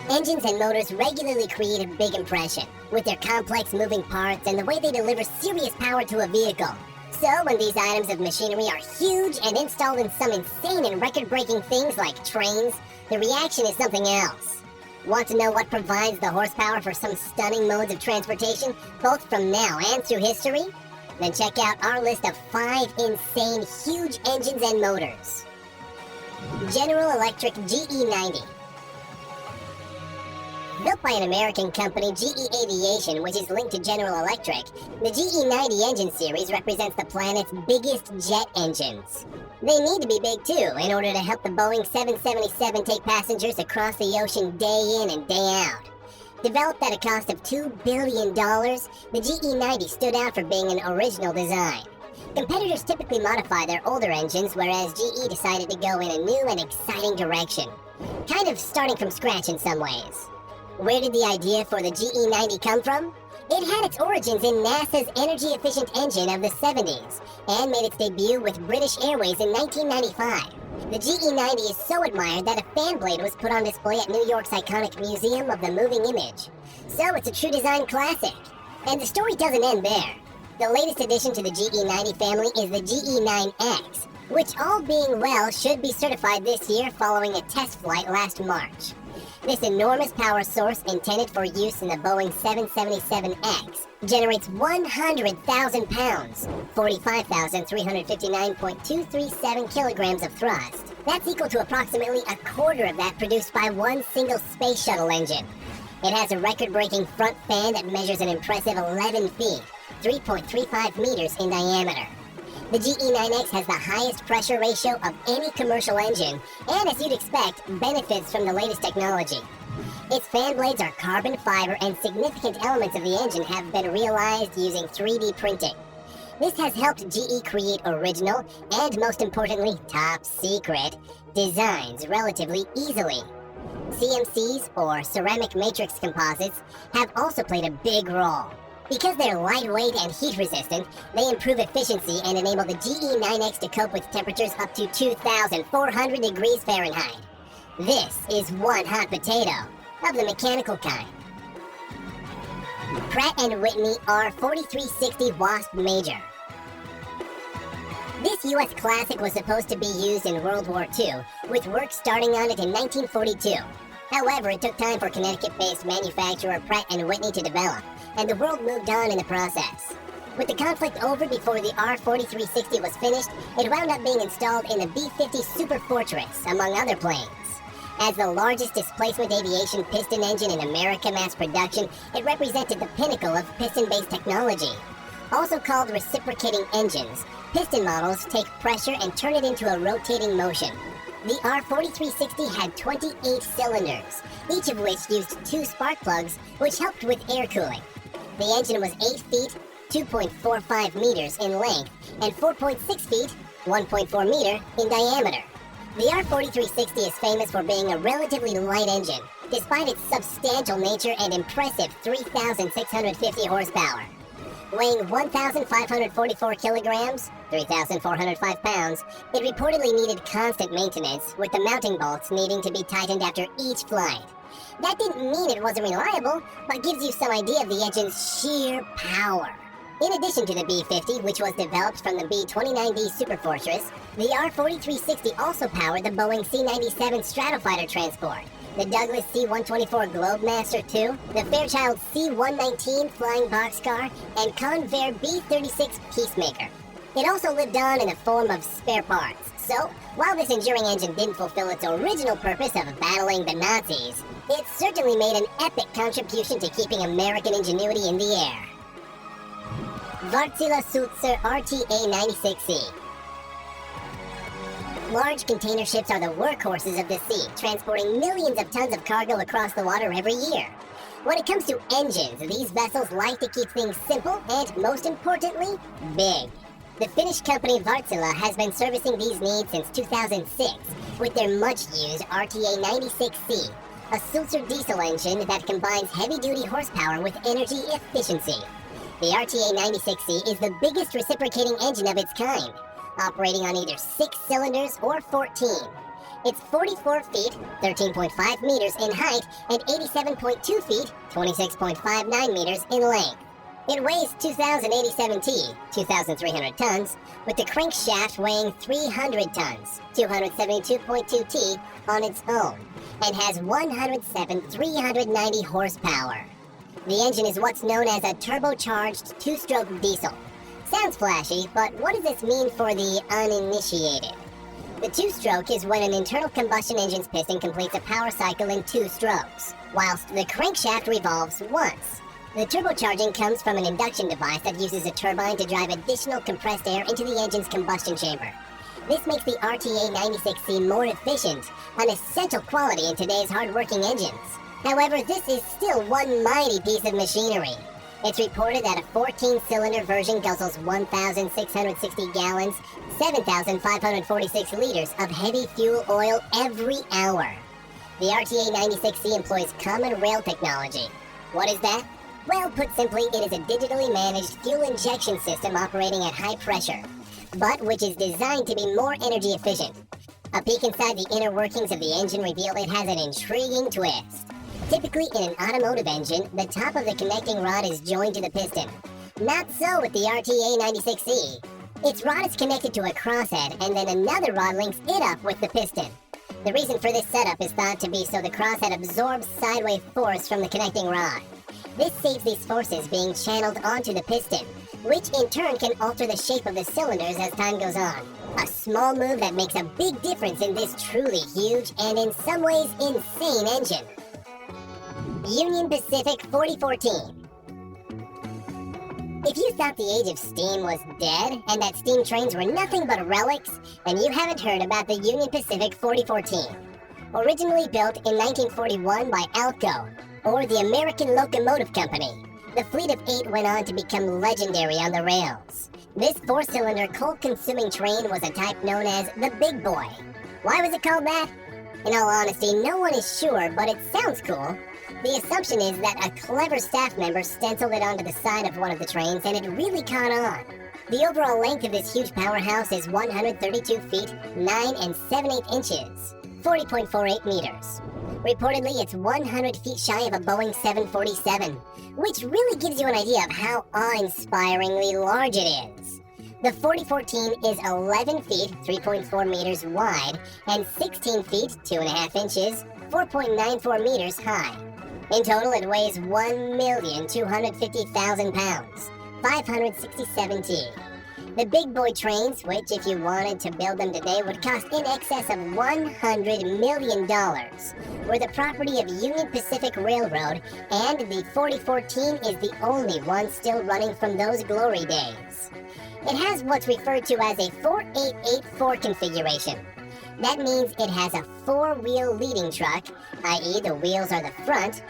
Engines and motors regularly create a big impression, with their complex moving parts and the way they deliver serious power to a vehicle. So, when these items of machinery are huge and installed in some insane and record-breaking things like trains, the reaction is something else. Want to know what provides the horsepower for some stunning modes of transportation, both from now and through history? Then check out our list of 5 insane, huge engines and motors. General Electric GE90. Built by an American company, GE Aviation, which is linked to General Electric, the GE90 engine series represents the planet's biggest jet engines. They need to be big too, in order to help the Boeing 777 take passengers across the ocean day in and day out. Developed at a cost of $2 billion, the GE90 stood out for being an original design. Competitors typically modify their older engines, whereas GE decided to go in a new and exciting direction. Kind of starting from scratch in some ways. Where did the idea for the GE90 come from? It had its origins in NASA's energy-efficient engine of the 70s, and made its debut with British Airways in 1995. The GE90 is so admired that a fan blade was put on display at New York's iconic Museum of the Moving Image. So it's a true design classic. And the story doesn't end there. The latest addition to the GE90 family is the GE9X, which, all being well, should be certified this year following a test flight last March. This enormous power source, intended for use in the Boeing 777X, generates 100,000 pounds, 45,359.237 kilograms of thrust. That's equal to approximately a quarter of that produced by one single space shuttle engine. It has a record-breaking front fan that measures an impressive 11 feet, 3.35 meters in diameter. The GE9X has the highest pressure ratio of any commercial engine, and as you'd expect, benefits from the latest technology. Its fan blades are carbon fiber, and significant elements of the engine have been realized using 3D printing. This has helped GE create original, and most importantly, top secret, designs relatively easily. CMCs, or ceramic matrix composites, have also played a big role. Because they're lightweight and heat-resistant, they improve efficiency and enable the GE9X to cope with temperatures up to 2,400 degrees Fahrenheit. This is one hot potato, of the mechanical kind. Pratt & Whitney R4360 Wasp Major. This U.S. classic was supposed to be used in World War II, with work starting on it in 1942. However, it took time for Connecticut-based manufacturer Pratt & Whitney to develop, and the world moved on in the process. With the conflict over before the R4360 was finished, it wound up being installed in the B-50 Super Fortress, among other planes. As the largest displacement aviation piston engine in America mass production, it represented the pinnacle of piston-based technology. Also called reciprocating engines, piston models take pressure and turn it into a rotating motion. The R4360 had 28 cylinders, each of which used 2 spark plugs, which helped with air cooling. The engine was 8 feet, 2.45 meters in length, and 4.6 feet, 1.4 meter in diameter. The R4360 is famous for being a relatively light engine, despite its substantial nature and impressive 3,650 horsepower. Weighing 1,544 kilograms, 3,405 pounds, it reportedly needed constant maintenance, with the mounting bolts needing to be tightened after each flight. That didn't mean it wasn't reliable, but gives you some idea of the engine's sheer power. In addition to the B-50, which was developed from the B-29D Super Fortress, the R4360 also powered the Boeing C-97 Stratofighter transport, the Douglas C-124 Globemaster II, the Fairchild C-119 Flying Boxcar, and Convair B-36 Peacemaker. It also lived on in the form of spare parts. So, while this enduring engine didn't fulfill its original purpose of battling the Nazis, it certainly made an epic contribution to keeping American ingenuity in the air. Wärtsilä Sulzer RTA-96C. Large container ships are the workhorses of the sea, transporting millions of tons of cargo across the water every year. When it comes to engines, these vessels like to keep things simple and, most importantly, big. The Finnish company Wärtsilä has been servicing these needs since 2006 with their much-used RTA-96C, a Sulzer diesel engine that combines heavy-duty horsepower with energy efficiency. The RTA-96C is the biggest reciprocating engine of its kind, operating on either 6 cylinders or 14. It's 44 feet, 13.5 meters in height, and 87.2 feet, 26.59 meters in length. It weighs 2,087 t, 2,300 tons, with the crankshaft weighing 300 tons, 272.2 t on its own, and has 390 horsepower. The engine is what's known as a turbocharged two-stroke diesel. Sounds flashy, but what does this mean for the uninitiated? The two-stroke is when an internal combustion engine's piston completes a power cycle in 2 strokes, whilst the crankshaft revolves once. The turbocharging comes from an induction device that uses a turbine to drive additional compressed air into the engine's combustion chamber. This makes the RTA 96C more efficient, an essential quality in today's hard-working engines. However, this is still one mighty piece of machinery. It's reported that a 14-cylinder version guzzles 1,660 gallons, 7,546 liters of heavy fuel oil every hour. The RTA 96C employs common rail technology. What is that? Well, put simply, it is a digitally managed fuel injection system operating at high pressure, but which is designed to be more energy efficient. A peek inside the inner workings of the engine revealed it has an intriguing twist. Typically in an automotive engine, the top of the connecting rod is joined to the piston. Not so with the RTA 96C. Its rod is connected to a crosshead, and then another rod links it up with the piston. The reason for this setup is thought to be so the crosshead absorbs sideway force from the connecting rod. This saves these forces being channeled onto the piston, which in turn can alter the shape of the cylinders as time goes on. A small move that makes a big difference in this truly huge and in some ways insane engine. Union Pacific 4014. If you thought the age of steam was dead and that steam trains were nothing but relics, then you haven't heard about the Union Pacific 4014. Originally built in 1941 by ALCO, or the American Locomotive Company, the fleet of 8 went on to become legendary on the rails. This 4-cylinder coal-consuming train was a type known as the Big Boy. Why was it called that? In all honesty, no one is sure, but it sounds cool. The assumption is that a clever staff member stenciled it onto the side of one of the trains and it really caught on. The overall length of this huge powerhouse is 132 feet, 9 7/8 inches, 40.48 meters. Reportedly, it's 100 feet shy of a Boeing 747, which really gives you an idea of how awe-inspiringly large it is. The 4014 is 11 feet, 3.4 meters wide, and 16 feet, 2.5 inches, 4.94 meters high. In total, it weighs 1,250,000 pounds, 567 t. The Big Boy trains, which if you wanted to build them today would cost in excess of $100 million, were the property of Union Pacific Railroad, and the 4014 is the only one still running from those glory days. It has what's referred to as a 4884 configuration. That means it has a 4-wheel leading truck, i.e. the wheels are the front,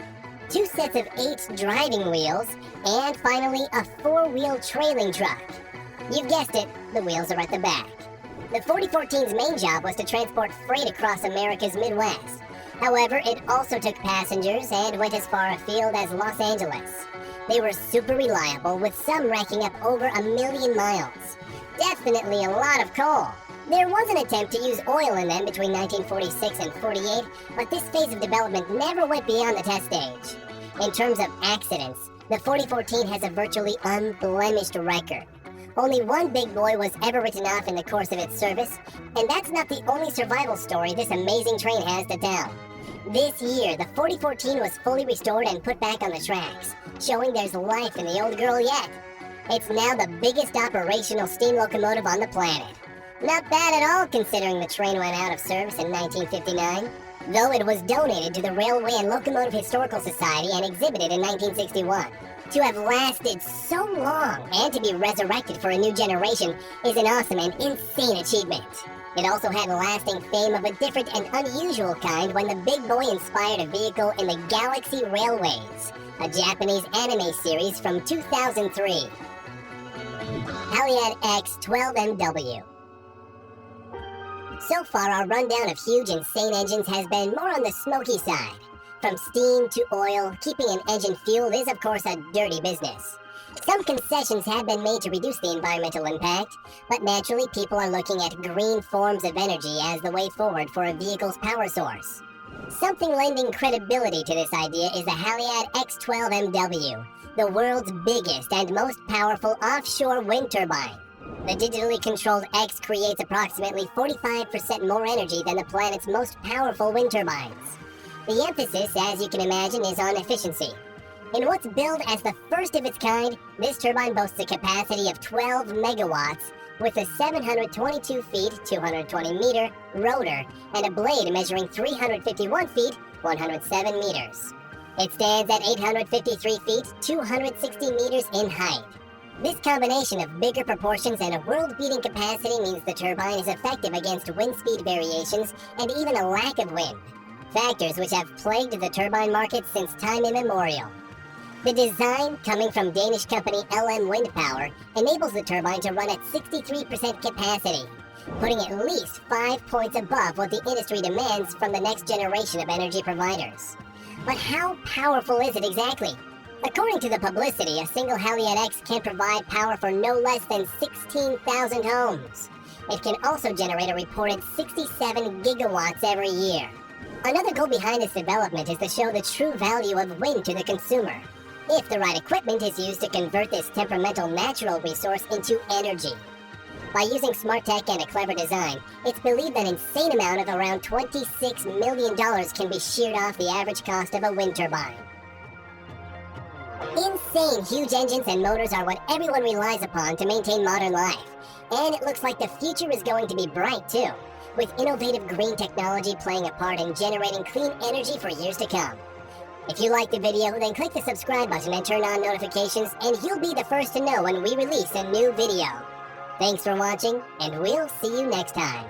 2 sets of 8 driving wheels, and finally a 4-wheel trailing truck. You've guessed it, the wheels are at the back. The 4014's main job was to transport freight across America's Midwest. However, it also took passengers and went as far afield as Los Angeles. They were super reliable, with some racking up over 1 million miles. Definitely a lot of coal. There was an attempt to use oil in them between 1946 and 48, but this phase of development never went beyond the test stage. In terms of accidents, the 4014 has a virtually unblemished record. Only one Big Boy was ever written off in the course of its service, and that's not the only survival story this amazing train has to tell. This year, the 4014 was fully restored and put back on the tracks, showing there's life in the old girl yet. It's now the biggest operational steam locomotive on the planet. Not bad at all considering the train went out of service in 1959, though it was donated to the Railway and Locomotive Historical Society and exhibited in 1961. To have lasted so long and to be resurrected for a new generation is an awesome and insane achievement. It also had lasting fame of a different and unusual kind when the Big Boy inspired a vehicle in the Galaxy Railways, a Japanese anime series from 2003. Haliad X-12MW. So far, our rundown of huge, insane engines has been more on the smoky side. From steam to oil, keeping an engine fueled is of course a dirty business. Some concessions have been made to reduce the environmental impact, but naturally people are looking at green forms of energy as the way forward for a vehicle's power source. Something lending credibility to this idea is the Haliade X12MW, the world's biggest and most powerful offshore wind turbine. The digitally controlled X creates approximately 45% more energy than the planet's most powerful wind turbines. The emphasis, as you can imagine, is on efficiency. In what's billed as the first of its kind, this turbine boasts a capacity of 12 megawatts with a 722 feet, 220 meter rotor and a blade measuring 351 feet, 107 meters. It stands at 853 feet, 260 meters in height. This combination of bigger proportions and a world-beating capacity means the turbine is effective against wind speed variations and even a lack of wind, factors which have plagued the turbine market since time immemorial. The design, coming from Danish company LM Wind Power, enables the turbine to run at 63% capacity, putting at least 5 points above what the industry demands from the next generation of energy providers. But how powerful is it exactly? According to the publicity, a single Haliade X can provide power for no less than 16,000 homes. It can also generate a reported 67 gigawatts every year. Another goal behind this development is to show the true value of wind to the consumer, if the right equipment is used to convert this temperamental natural resource into energy. By using smart tech and a clever design, it's believed an insane amount of around $26 million can be sheared off the average cost of a wind turbine. Insane huge engines and motors are what everyone relies upon to maintain modern life. And it looks like the future is going to be bright too, with innovative green technology playing a part in generating clean energy for years to come. If you liked the video, then click the subscribe button and turn on notifications, and you'll be the first to know when we release a new video. Thanks for watching, and we'll see you next time.